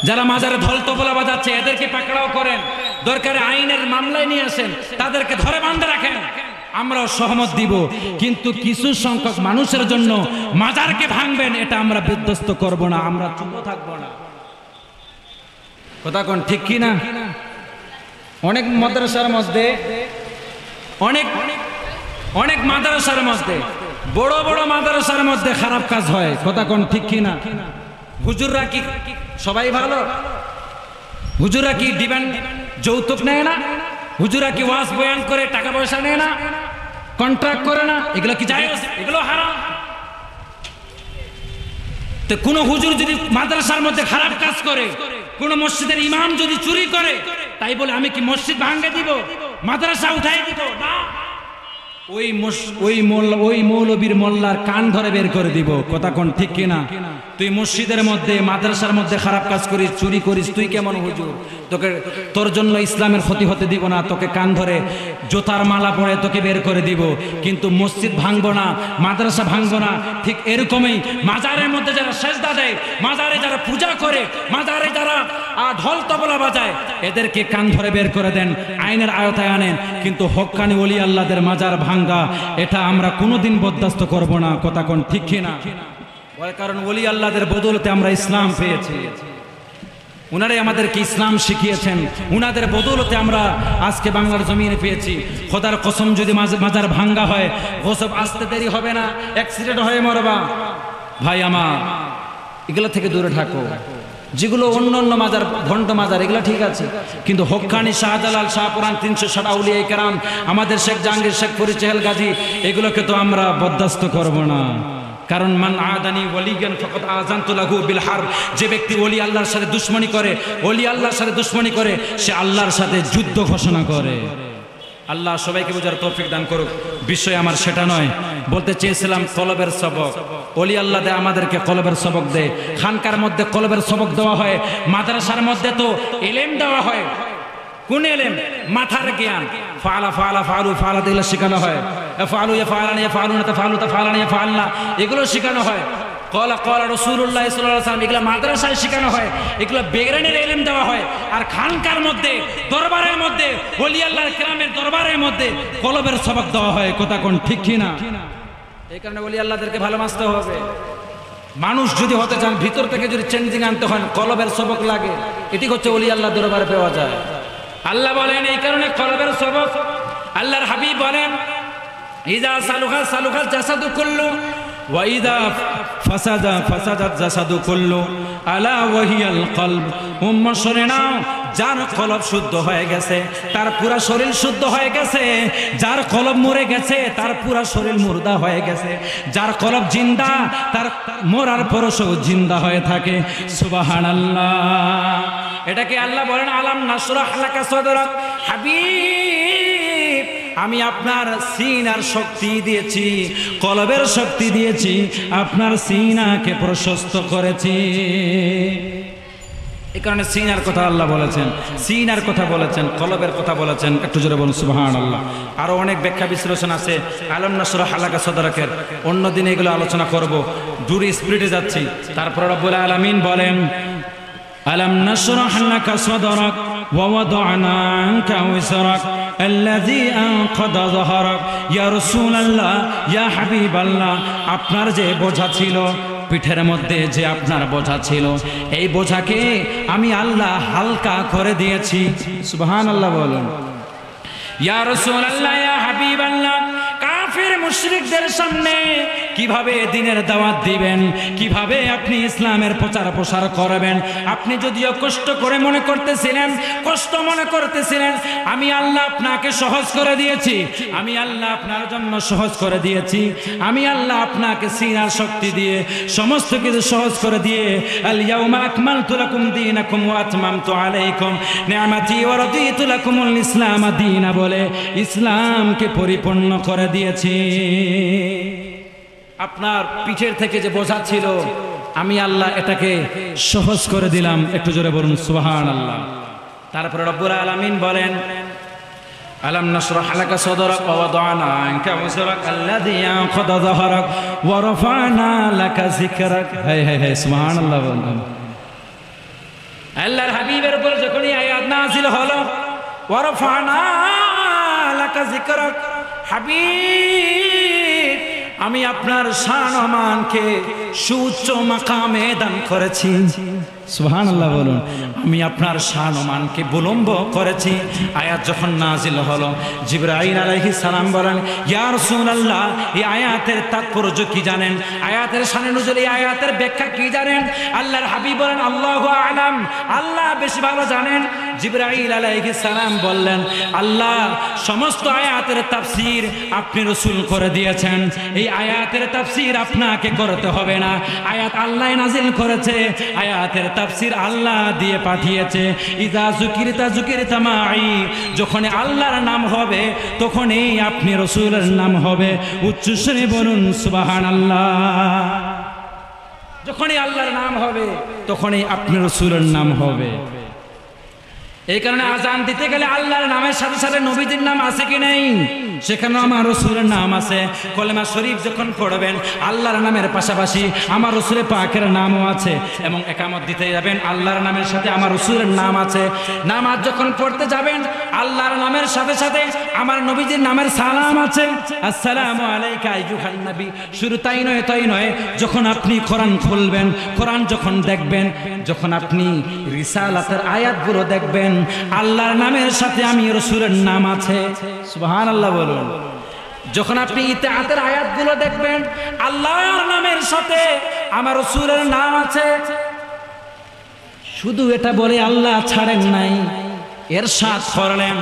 যারা মাজারে ঢোল তবলা বাজাচ্ছে এদেরকে পাকড়াও করেন, দরকারে আইনের মামলায় নিয়ে আসেন, তাদেরকে ধরে বাঁধে রাখেন, আমরাও সহমত দিব। কিন্তু কিছু সংখ্যক মানুষের জন্য মাজারকে ভাঙবেন, এটা আমরা বিধ্বস্ত করব না, আমরা চুপ থাকবো না। কথা কোন ঠিক কি না? অনেক মাদ্রাসার মধ্যে, অনেক মাদ্রাসার মধ্যে, বড় বড় মাদ্রাসার মধ্যে খারাপ কাজ হয়। কথা কোন ঠিক কি না? হুজুররা কি সবাই ভালো? হুজুররা কি ডিমান্ড যৌতুক নেয় না? হুজুররা কি ওয়াজ বয়ান করে টাকা পয়সা নেয় না, কন্ট্রাক্ট করে না? এগুলো কি জায়েজ? এগুলো হারাম। তো কোন হুজুর যদি মাদ্রাসার মধ্যে খারাপ কাজ করে, কোন মসজিদের ইমাম যদি চুরি করে, তাই বলে আমি কি মসজিদ ভাঙে দিব, মাদ্রাসা উঠাই দিব? না, ওই মৌলবীর মোল্লার কান ধরে বের করে দিব। কথা কোন ঠিক কিনা? তুই মসজিদের মধ্যে মাদ্রাসার মধ্যে খারাপ কাজ করিস, চুরি করিস, তুই কেমন হুজুর? তোর জন্য ইসলামের ক্ষতি হতে দিব না, তোকে কান ধরে জোতার মালা পরে তোকে বের করে দিব। কিন্তু মসজিদ ভাঙবো না, মাদ্রাসা ভাঙবো না। ঠিক এরকমই মাজারের মধ্যে যারা সেজদা দেয়, মাজারে যারা পূজা করে, মাজারে যারা ঢোল তবলা বাজায়, এদেরকে কান ধরে বের করে দেন, আইনের আয়তায় আনেন। কিন্তু হক্কানি ওলি আল্লাহদের মাজার ভাঙ্গা, এটা আমরা কোনোদিন বরদাস্ত করব না। কথা কোন ঠিক কিনা? কারণ ওলি আল্লাহদের বদৌলতে আমরা ইসলাম পেয়েছি, উনারাই আমাদেরকে ইসলাম শিখিয়েছেন, উনাদের বদৌলতে আমরা আজকে বাংলার জমিনে পেয়েছি। খোদার কসম যদি মাজার ভাঙ্গা হয়, গোসব আসতে দেরি হবে না, অ্যাক্সিডেন্ট হয়ে মরবা। ভাই আমার, এগুলো থেকে দূরে থাকো। যেগুলো অন্য অন্য মাজার, ভণ্ড মাজার, এগুলো ঠিক আছে, কিন্তু হক্কানি, শাহজালাল, শাহপুরান, 360 আউলিয়া কেরাম, আমাদের শেখ জাহাঙ্গীর, শেখ ফরিদ, চেহেল গাজী, এগুলোকে তো আমরা বরদাস্ত করব না। কারণ মান আদানি ওয়ালিয়ান ফাকাদ আযানতু লাহু বিল হারব। যে ব্যক্তি ওলি আল্লাহর সাথে দুশমনি করে, ওলি আল্লাহর সাথে দুশমনি করে, সে আল্লাহর সাথে যুদ্ধ ঘোষণা করে। আল্লাহ সবাইকে বোঝার তৌফিক দান করুক। বিষয় আমার সেটা নয়, বলতে চেয়েছিলাম কলবের সবক। ওলি আল্লাহ দে আমাদেরকে কলবের সবক দেয়। খানকার মধ্যে কলবের সবক দেওয়া হয়, মাদ্রাসার মধ্যে তো ইলম দেওয়া হয়। কোন ইলম? মাথার জ্ঞান। ফাআলা ফাআলা ফাআলু ফাআলা এগুলো শেখানো হয়। ফাআলু ইয়াফআলানা ইয়াফআলুনা তাফআলু তাফআলানা ইয়াফআলনা, এগুলো শেখানো হয়। কলা কলা রাসূলুল্লাহ সাল্লাল্লাহু আলাইহি ওয়াসাল্লাম, এগুলো মাদ্রাসায় শেখানো হয়, এগুলো বেগরানের ইলম দেওয়া হয়। আর খানকার মধ্যে, দরবারের মধ্যে, ওলি আল্লাহর কেরামের দরবারের মধ্যে কলবের সবক দেওয়া হয়। কথা কোন ঠিক কিনা? এই কারণে ওলি আল্লাহদেরকে ভালোবাসতে হবে। মানুষ যদি হতে চান, ভিতর থেকে যদি চেঞ্জিং আনতে হয়, কলবের সবক লাগে। এটি হচ্ছে ওলি আল্লাহ দরবারে পাওয়া যায়। আল্লাহ বলেন এই কারণে কলবের সবক। আল্লাহর হাবিব বলেন, ইযা সালুহা সালুহাল জাসাদু কুল্লু ওয়া ইযা ফাসাদা ফাসাদাত জাসাদু কুল্লু আলা ওয়াহিয়াল কলব। উম্মাহ শুনে নাও, যার কলব শুদ্ধ হয়ে গেছে তার পুরা শরীর শুদ্ধ হয়ে গেছে, যার কলব মরে গেছে তার পুরা শরীর মুর্দা হয়ে গেছে, যার কলব জিন্দা তার মরার পরশও জিন্দা হয়ে থাকে। সুবহানাল্লাহ। এটাকে আল্লাহ বলেন, আলাম নাশরাহ লাকা সাদরাক। হাবিব, আমি আপনার সিনার শক্তি দিয়েছি, কলবের শক্তি দিয়েছি, আপনার সিনাকে প্রশস্ত করেছি। এই কারণে সিনার কথা আল্লাহ বলেছেন, সিনার কথা বলেছেন, কলবের কথা বলেছেন। একটু জোরে বলুন সুবহানাল্লাহ। আরো অনেক ব্যাখ্যা বিশ্লেষণ আছে আলম নাশরাহ লাকা সাদরাকের, অন্য দিনে এগুলো আলোচনা করব, দূরে স্পিরিটে যাচ্ছি। তারপর রব্বুল আলামিন বলেন আলম নাশরাহ লাকা সাদরাক ওয়া ওয়াদা'না আনকা ওয়িসরাক আল্লাযী আনকাযা যাহরাক। ইয়া রাসূলুল্লাহ, ইয়া হাবিবাল্লাহ, আপনার যে বোঝা ছিল পিঠের মধ্যে, যে আপনার বোঝা ছিল, এই বোঝাকে আমি আল্লাহ হালকা করে দিয়েছি। সুবহানাল্লাহ বলুন। ইয়া রাসূলুল্লাহ, ইয়া হাবিবাল্লাহ, কাফির মুশরিকদের সামনে কিভাবে দ্বীনের দাওয়াত দিবেন, কিভাবে আপনি ইসলামের প্রচার প্রসার করবেন? আপনি যদিও কষ্ট করে মনে করতেছিলেন, কষ্ট মনে করতেছিলেন, আমি আল্লাহ আপনাকে সহজ করে দিয়েছি, আমি আল্লাহ আপনার জন্য সহজ করে দিয়েছি, আমি আল্লাহ আপনাকে সিনার শক্তি দিয়ে সমস্ত কিছু সহজ করে দিয়ে আল ইয়াউমা আকমালতু লাকুম দীনাকুম ওয়া আতমামতু আলাইকুম নি'মাতি ওয়া রাদিতু লাকুমুল ইসলাম দীনা বলে ইসলামকে পরিপূর্ণ করে দিয়েছি। আপনার পিঠের থেকে যে বোঝা ছিল আমি আল্লাহ এটাকে সহজ করে দিলাম। একটু জোরে বলুন সুবহানাল্লাহ। তারপরে রব্বুল আলামিন বলেন আলম নাশরাহ লাকা সাদরাক ওয়া ওয়াদা'না আনকা ওয়িসরাক আল্লাযী আনকাযা যাহরাক ওয়া রাফা'না লাকা যিকরাক। হে হে হে সুবহানাল্লাহ বলুন। আল্লাহর হাবিবের উপর যখন এই আয়াত নাযিল হলো, ওয়া রাফা'না লাকা যিকরাক, হাবিব আমি আপনার শান ও মানকে সুউচ্চ মাকামে দান করেছি। সুবহানাল্লাহ বলুন। আমি আপনার শান ও মানকে বুলন্দ করেছি। আয়াত যখন নাজিল হলো, জিবরাইল আলাইহিস সালাম বলেন ইয়া রাসূলুল্লাহ, এই আয়াতের তাৎপর্য কি জানেন? আয়াতের শানে নুজুল, এই আয়াতের ব্যাখ্যা কি জানেন? আল্লাহর হাবিব বলেন আল্লাহু আ'লাম, আল্লাহ বেশি ভালো জানেন। জিবরাইল আলাইহিস সালাম বললেন আল্লাহ সমস্ত আয়াতের তাফসীর আপনি রাসূল করে দিয়েছেন, এই আয়াতের তাফসীর আপনাকে করতে হবে না। আয়াত আল্লাহ নাজিল করেছে, আয়াতের তাফসীর আল্লাহ দিয়ে পাঠিয়েছে। ইযা যুকিরতা যুকিরতা মাই, যখন আল্লাহর নাম হবে তখনই আপনি রাসূলের নাম হবে। উচ্চ স্বরে বলুন সুবহানাল্লাহ। যখনই আল্লাহর নাম হবে তখনই আপনি রাসূলের নাম হবে। এই কারণে আজান দিতে গেলে আল্লাহর নামের সাথে সাথে নবীজির নাম আছে কি নেই? সেখানে আমার রাসূলের নাম আছে। কলেমা শরীফ যখন পড়বেন আল্লাহর নামের পাশাপাশি আমার রাসূলের পাকের নামও আছে, এবং একামত দিতে যাবেন আল্লাহর নামের সাথে আমার রাসূলের নাম আছে। নামাজ যখন পড়তে যাবেন আল্লাহর নামের সাথে সাথে আমার নবীজির নামের সালাম আছে, আসসালামু আলাইকা আইয়ুহান নবী। শুধু তাই নয়, তাই নয়, যখন আপনি কোরআন খুলবেন, কোরআন যখন দেখবেন, যখন আপনি রিসালাতের আয়াতগুলো দেখবেন, আল্লাহর নামের সাথে আমি রাসূলের নাম আছে। সুবহানাল্লাহ বলুন। যখন আপনি ইতাআতের আয়াতগুলো দেখবেন আল্লাহর নামের সাথে আমার রাসূলের নাম আছে। শুধু এটা বলে আল্লাহ ছাড়েন নাই, ইরশাদ করলেন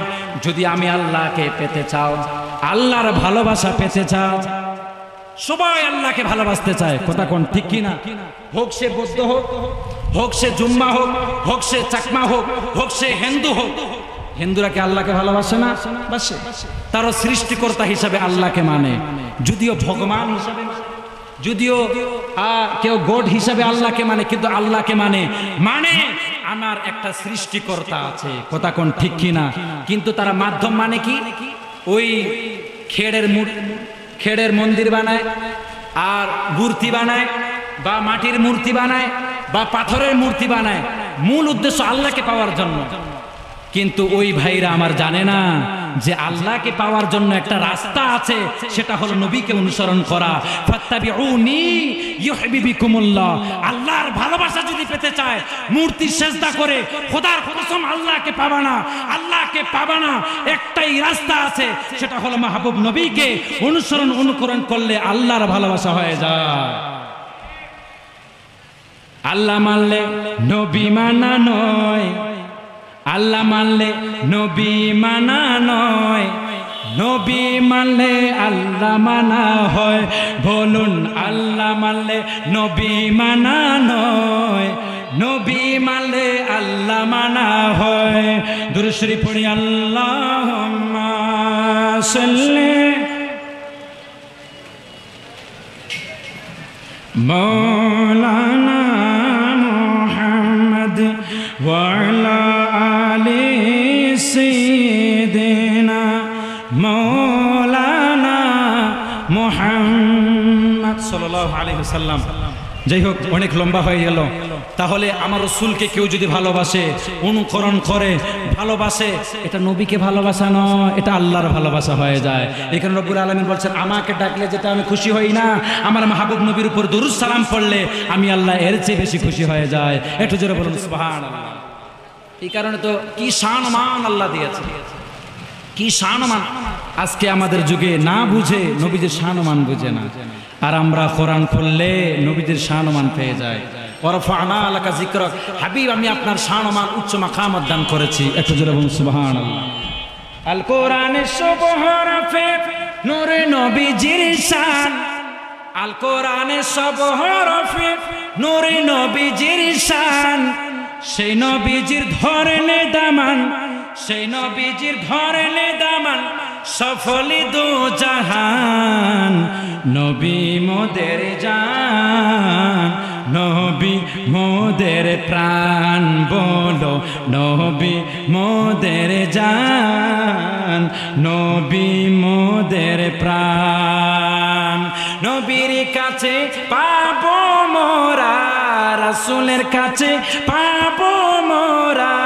যদি আমি আল্লাহকে পেতে চাও, আল্লাহর ভালোবাসা পেতে চাও, সবাই আল্লাহকে ভালোবাসতে চায়, কথা কোন ঠিক কিনা? হোক সে বৌদ্ধ হোক, হোক সে জুম্মা হোক, হোক সে চাকমা হোক, হোক সে হিন্দু হোক। হিন্দুরা কি আল্লাহকে ভালোবাসে না? বাসে। তারা সৃষ্টিকর্তা হিসাবে আল্লাহকে মানে, যদিও ভগবান হিসাবে, যদিও কেউ গড হিসাবে আল্লাহকে মানে, কিন্তু আল্লাহকে মানে আমার একটা সৃষ্টিকর্তা আছে, কথা কোন ঠিক কিনা? কিন্তু তারা মাধ্যম মানে কি? ওই খেড়ের মন্দির বানায়, আর মূর্তি বানায়, বা মাটির মূর্তি বানায়, বা পাথরের মূর্তি বানায়, মূল উদ্দেশ্য আল্লাহকে পাওয়ার জন্য। কিন্তু ওই ভাইরা আমার জানে না যে আল্লাহকে পাওয়ার জন্য একটা রাস্তা আছে, সেটা হলো নবীকে অনুসরণ করা। ফাত্তাবিউনি ইউহিব্বুকুমুল্লাহ। আল্লাহর ভালোবাসা যদি পেতে চায় মূর্তি সিজদা করে খোদার কসম আল্লাহকে পাবা না, আল্লাহকে পাবা না। একটাই রাস্তা আছে, সেটা হলো মাহবুব নবীকে অনুকরণ করলে আল্লাহর ভালোবাসা হয়ে যায়। আল্লাহ মানলে নবী মানা নয়, আল্লাহ মানলে নবী মানা নয়, নবী মানলে আল্লাহ মানা হয়। বলুন আল্লাহ মানলে নবী মানা নয়, নবী মানলে আল্লাহ মানা হয়। দুরূদ শরীফ পড়ি আল্লাহুম্মা সাল্লি মাওলানা মুহাম্মদ মুহাম্মদ সাল্লাল্লাহু আলাইহি ওয়াসাল্লাম। যাই হোক, অনেক লম্বা হয়ে গেল। তাহলে আমার রাসূলকে কেউ যদি ভালোবাসে, অনুকরণ করে, ভালোবাসে, এটা নবীকে ভালোবাসা নয়, এটা আল্লাহর ভালোবাসা হয়ে যায়। এখানে রব্বুল আলামিন বলছেন, আমাকে ডাকলে যেটা আমি খুশি হই না, আমার মাহবুব নবীর উপর দরুদ সালাম পড়লে আমি আল্লাহ এর চেয়ে বেশি খুশি হয়ে যায়। একটু জোরে বলুন সুবহানাল্লাহ। এই কারণে তো কি শান-মান আল্লাহ দিয়েছে, কি শান-মান। আজকে আমাদের যুগে না বুঝে নবীদের শান-মান বুঝে না, আর আমরা কোরআন খুললে নবীদের শান-মান পেয়ে যায়। ওয়ারফা'না লাকা যিকরাক, হাবিব আমি আপনার শান-মান উচ্চ মাকামত দান করেছি। একটু জোরে বলুন সুবহানাল্লাহ। আল কোরআনের সব হরফে নূরে নবীজির শান, আল কোরআনের সব হরফে নূরে নবীজির শান, সেই নবীজির ধরনে দামান, সেই নবীজির ধরনে দামান, সফলি দু জাহান, নবী মোদের জান, নবী মোদের প্রাণ, বলো নবী মোদের জান, নবী মোদের প্রাণ। নবীর কাছে পাবো মোরা, রাসূলের কাছে পাবো মোরা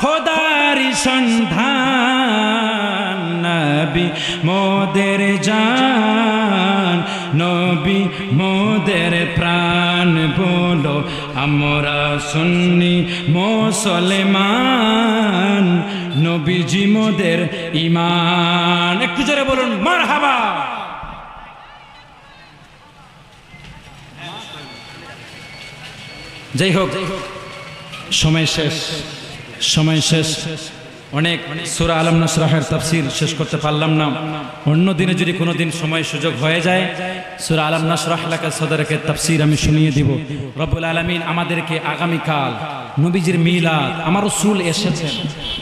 খোদারি সন্ধান, নবী মোদের জান, নবী মোদের প্রাণ, বলো আমরা সুন্নি মুসলমান, নবীজি মোদের ঈমান। একটু জোরে বলুন মারহাবা। যাই হোক, সময় শেষ, সময় শেষ। অনেক সূরা আলম নাশরাহের তাফসীর শেষ করতে পারলাম না। অন্য দিনে যদি কোনো দিন সময় সুযোগ হয়ে যায়, সূরা আলম নাশরাহ লাকা সদরকে তাফসীর আমি শুনিয়ে দিব। রব্বুল আলামিন আমাদেরকে আগামীকাল নবীজির মিলাদ, আমার রাসূল এসেছেন,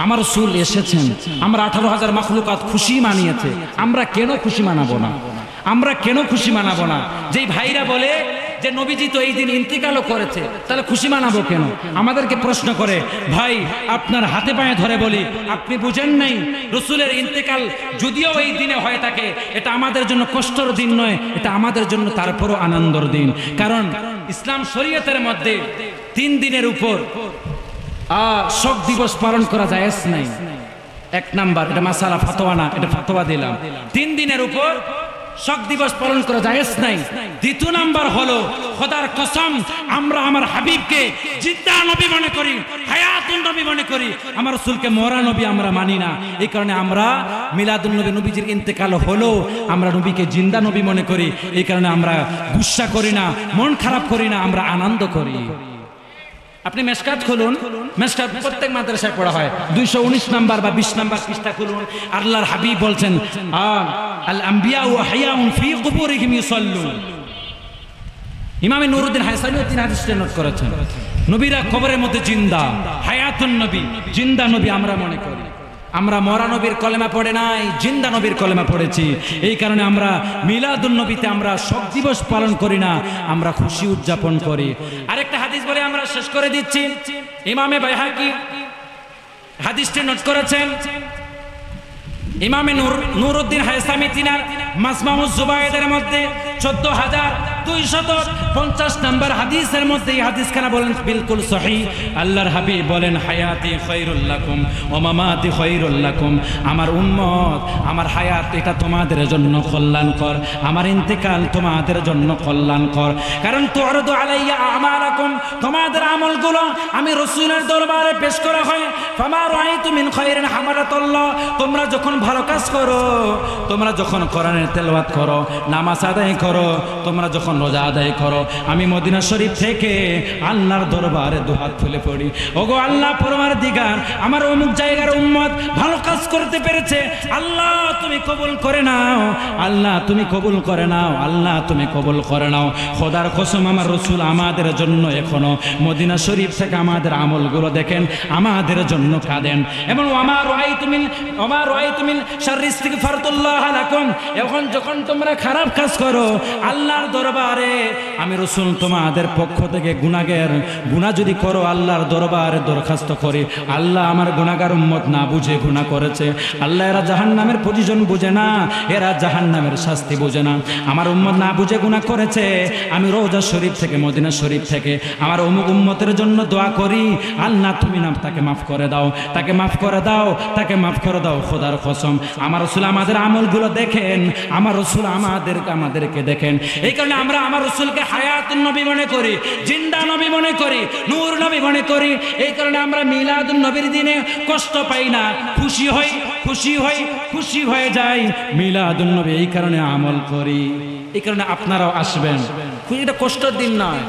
আমার রাসূল এসেছেন, আমরা 18,000 মাখলুকাত খুশি মানিয়েছে, আমরা কেন খুশি মানাবো না? আমরা কেন খুশি মানাবো না? যেই ভাইরা বলে যে নবীজি তো এই দিন ইন্তিকালও করেছে, তাহলে খুশি মানাবো কেন? আমাদেরকে প্রশ্ন করে, ভাই আপনার হাতে পায়ে ধরে বলি, আপনি বুঝেন নাই রাসূলের ইন্তিকাল যদিও এই দিনে হয়ে থাকে, এটা আমাদের জন্য কষ্টের দিন নয়, এটা আমাদের জন্য তারপরও আনন্দের দিন। কারণ ইসলাম শরীয়তের মধ্যে 3 দিনের উপর শোক দিবস পালন করা জায়েজ নাই। 1 নাম্বার, এটা মাসালা, ফতোয়া না, এটা ফতোয়া দিলাম। 3 দিনের উপর শোক দিবস পালন করা জায়েজ নাই। 2 নাম্বার হলো, খোদার কসম আমরা আমার হাবিবকে জিন্দা নবী মনে করি, হায়াতুন নবী মনে করি, আমার রাসূলকে মরা নবী আমরা মানি না। এই কারণে আমরা মিলাদুন নবী, নবীজির ইন্তেকাল হলো আমরা নবীকে জিন্দা নবী মনে করি। এই কারণে আমরা গুসা করি না, মন খারাপ করি না, আমরা আনন্দ করি। আপনি মেশকাত খুলুন, মেশকাত প্রত্যেক মাদ্রাসায় পড়া হয়, 219 নাম্বার বা 20 নাম্বার পৃষ্ঠা খুলুন। আল্লাহর হাবিব বলছেন, আল আম্বিয়া ওয়া হায়াউন ফি কুবুরিহিম ইউসাল্লুন। ইমাম নুরউদ্দিন হাসানী তিন হাদিসটা নোট করেছেন, নবীরা কবরের মধ্যে জিন্দা, হায়াতুন নবী, জিন্দা নবী আমরা মনে করি। আমরা মরা নবীর কলেমা পড়ে নাই, জিন্দা নবীর কলেমা পড়েছি। এই কারণে আমরা মিলাদুন নবীতে আমরা শোক দিবস পালন করি না, আমরা খুশি উদযাপন করি। আরেকটা হাদিস বলে আমরা শেষ করে দিচ্ছি। ইমামে বাইহাকি হাদিসটি নোট করেছেন, ইমামে নুরউদ্দিন হায়সামি তিনার মাজমাউজ জুবায়েদের মধ্যে 14,250 নম্বর হাদিসের মধ্যে এই হাদিসখানা বলেন বিলকুল সহিহ। আল্লাহর হাবিব বলেন, হায়াতি খায়রুল লাকুম ওয়া মামাতি খায়রুল লাকুম, আমার উম্মত, আমার হায়াত এটা তোমাদের জন্য কল্যাণকর, আমার ইন্তেকাল তোমাদের জন্য কল্যাণকর। কারণ তু'রাদু আলাইয়া আমালাকুম, তোমাদের আমলগুলো আমি রাসূলের দরবারে পেশ করা হয়। ফামা রাআইতু মিন খায়রিন হামাদাতুল্লাহ, তোমরা যখন ভালো কাজ করো, তোমরা যখন কোরআনের তেলাওয়াত করো, নামাজ আদায় করো, তোমরা যখন রোজা আদায় করো, আমি মদিনা শরীফ থেকে আল্লাহর দরবারে দুহাত তুলে পড়ি, ওগো আল্লাহ পরওয়ারদিগার, আমার অমুক জায়গার উম্মত ভালো কাজ করতে পেরেছে, আল্লাহ তুমি কবুল করে নাও, আল্লাহ তুমি কবুল করে নাও, আল্লাহ তুমি কবুল করে নাও। খোদার কসম আমার রাসূল আমাদের জন্য এখনো মদিনা শরীফ থেকে আমাদের আমলগুলো দেখেন, আমাদের জন্য কাঁদেন। এবং আমার রাআইতু মিন শাররি ইস্তিগফারতুল্লাহ লাকুম, এখন যখন তোমরা খারাপ কাজ করো, আল্লাহর দরবারে দরবারে আমি রাসূল তোমাদের পক্ষ থেকে গুনাহ যদি করো আল্লাহর দরবারে দরখাস্ত করি, আল্লাহ আমার গুনাহগার উম্মত না বুঝে গুনাহ করেছে, আল্লাহ এরা জাহান্নামের পজিশন বুঝে না, এরা জাহান্নামের শাস্তি বুঝে না, আমার উম্মত না বুঝে গুনাহ করেছে, আমি রওজা শরীফ থেকে মদিনা শরীফ থেকে আমার অমুক উম্মতের জন্য দোয়া করি, আল্লাহ তুমি না তাকে মাফ করে দাও, তাকে মাফ করে দাও, তাকে মাফ করে দাও। খোদার কসম আমার রাসূল আমাদের আমলগুলো দেখেন, আমার রাসূল আমাদেরকে দেখেন। এই কারণে আমরা আমার রাসূলকে হায়াতুন নবী মনে করি, জিন্দা নবী মনে করি, নূর নবী মনে করি। এই কারণে আমরা মিলাদুন নবীর দিনে কষ্ট পাই না, খুশি হয়ে যাই মিলাদুন নবী। এই কারণে আমল করি, এই কারণে আপনারাও আসবেন। এটা কষ্টের দিন নয়,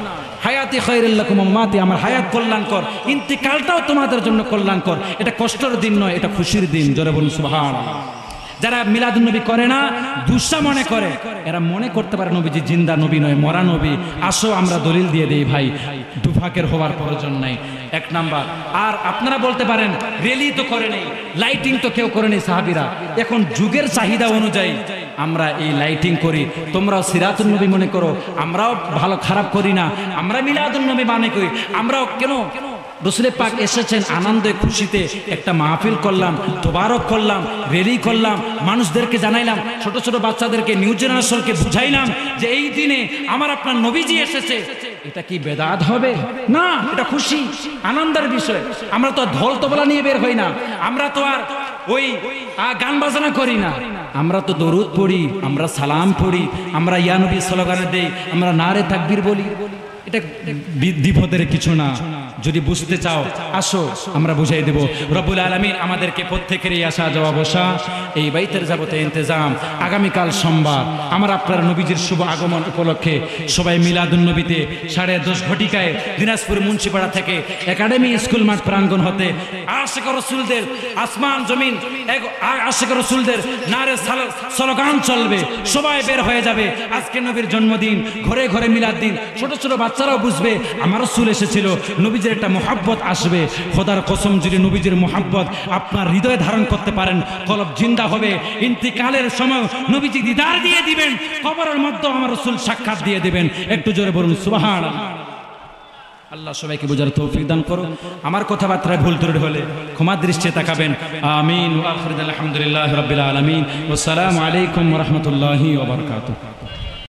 হায়াতি খায়রুল লাকুম মামাতি, আমার হায়াত কল্যাণকর, ইন্তিকালটাও তোমাদের জন্য কল্যাণকর। এটা কষ্টের দিন নয়, এটা খুশির দিন। জোরে বলুন সুবহানাল্লাহ। যারা মিলাদুন নবী করে না, দুঃসা মনে করে, এরা মনে করতে পারে নবীজি জিন্দা নবী নয়, মরা নবী। আসো আমরা দলিল দিয়ে দেই ভাই, দুফাকের হওয়ার প্রয়োজন নাই। এক নাম্বার। আর আপনারা বলতে পারেন রেলি তো করে নেই, লাইটিং তো কেউ করে নেই সাহাবীরা। এখন যুগের চাহিদা অনুযায়ী আমরা এই লাইটিং করি। তোমরাও সিরাতুন নবী মনে করো, আমরাও ভালো খারাপ করি না, আমরা মিলাদুন নবী মানে করি। আমরাও কেন রাসূল পাক এসেছেন আনন্দে খুশিতে একটা মাহফিল করলাম, তোবারক করলাম, রেলি করলাম, মানুষদেরকে জানাইলাম, ছোট ছোট বাচ্চাদেরকে, নিউ জেনারেশনকে বুঝাইলাম যে এই দিনে আমার আপনার নবীজি এসেছে। এটা কি বেদাত হবে? না, এটা খুশি আনন্দের বিষয়। আমরা তো ঢোল তবলা নিয়ে বের হই না, আমরা তো আর ওই গান বাজনা করি না, আমরা তো দরুদ পড়ি, আমরা সালাম পড়ি, আমরা ইয়া নবী স্লোগান দেই, আমরা নারে তাকবীর বলি। এটা বিপদের কিছু না। যদি বুঝতে চাও আসো, আমরা বুঝাই দেব। রব্বুল আলামিন আমাদেরকে প্রত্যেকেরই আসা যাওয়া বসা, এই বাইতের যাবতীয় ইন্তজাম। আগামীকাল সোমবার আমার আপনার নবীজির শুভ আগমন উপলক্ষে সবাই মিলাদুন নবীতে 10:30 ঘটিকায় দিনাজপুর মুন্সিপাড়া থেকে একাডেমি স্কুল মাঠ প্রাঙ্গণ হতে আশিক রাসূলদের আসমান জমিন আশিক রাসূলদের নারে স্লোগান চলবে, সবাই বের হয়ে যাবে। আজকে নবীর জন্মদিন, ঘরে ঘরে মিলাদ দিন। ছোট ছোট বাচ্চারাও বুঝবে আমার রাসূল এসেছিল, নবীজির একটা মুহাব্বত আসবে। খোদার কসম, যদি নবীজির মুহাব্বত আপনার হৃদয়ে ধারণ করতে পারেন, কলব জিন্দা হবে। ইন্তিকালের সময় নবীজি দিদার দিয়ে দিবেন, কবরের মধ্যে আমার রাসূল সাক্ষাৎ দিয়ে দিবেন। একটু জোরে বলুন সুবহানাল্লাহ। আল্লাহ সবাইকে বোঝার তৌফিক দান করুন। আমার কথাবার্তায় ভুল ত্রুটি হলে ক্ষমা দৃষ্টিতে তাকাবেন। আমিন। ওয়া আখিরু আলহামদুলিল্লাহি রাব্বিল আলামিন। ওয়া আসসালামু আলাইকুম ওয়া রাহমাতুল্লাহি ওয়া বারাকাতুহু।